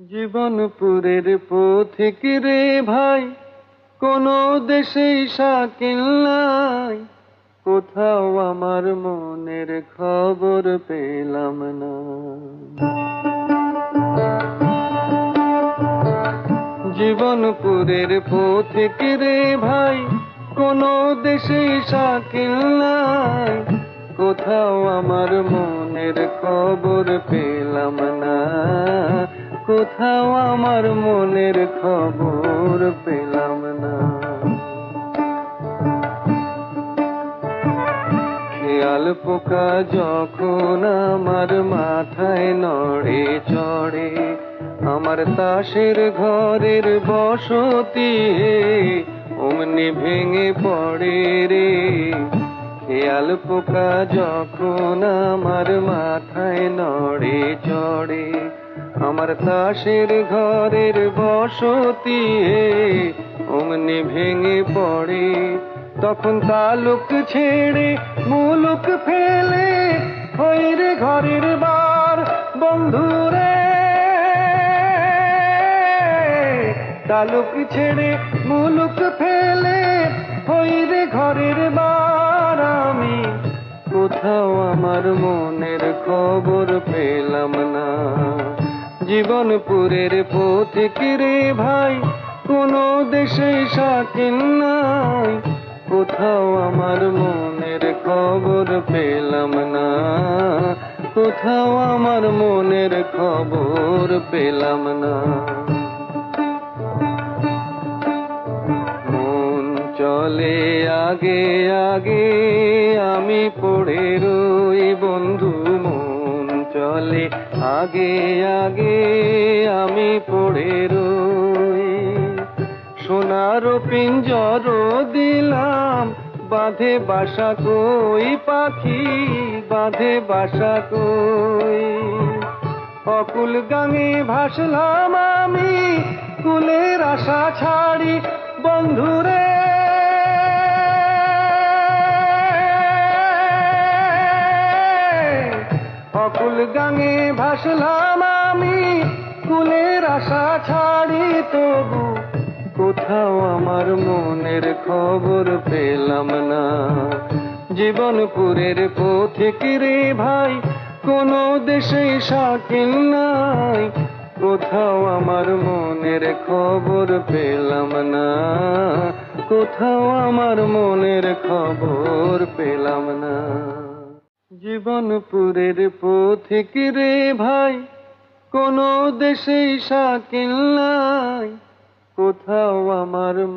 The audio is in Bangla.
জীবনপুরের পথিক রে ভাই, কোন দেশেই শাকিল নাই। কোথাও আমার মনের খবর পেলাম না। জীবনপুরের পথিক রে ভাই, কোন দেশেই শাকিল নাই। কোথাও আমার মনের খবর পেলাম না। কোথাও আমার মনের খবর পেলাম না। খেয়াল পোকা যখন আমার মাথায় নড়ে চড়ে, আমার তাসের ঘরের বসতি অমনি ভেঙে পড়ে রে। খেয়াল পোকা যখন আমার মাথায় নড়ে চড়ে, আমার তাসের ঘরের বসতি অমনি ভেঙে পড়ে। তখন তালুক ছেড়ে মুলুক ফেলে হই রে ঘরের বার বন্ধুরে। তালুক ছেড়ে মুলুক ফেলে হই রে ঘরের বার আমি। কোথাও আমার মনের খবর পেলাম না। জীবনপুরের পথিক রে ভাই, কোন দেশে শাকিল নাই। কোথাও আমার মনের খবর পেলাম না। কোথাও আমার মনের খবর পেলাম না। মন চলে আগে আগে, আমি পড়ে রই বন্ধু। মন চলে আগে আগে, আমি পড়ে রই। সোনার পিঞ্জর দিলাম, বাঁধে বাসা কই পাখি, বাঁধে বাসা কই। অকুল গাঙে ভাসলাম আমি, কুলের আশা ছাড়ি বন্ধুরে। অকুল গাঙে ভাসলাম আমি, কুলের আশা ছাড়ি তবু কোথাও আমার মনের খবর পেলাম না। জীবনপুরের পথিক রে ভাই, কোন দেশেই শাকিল নাই। কোথাও আমার মনের খবর পেলাম না। কোথাও আমার মনের খবর পেলাম না। জীবনপুরের পথিক রে ভাই, কোন দেশেই শাকিল নাই। কোথাও আমার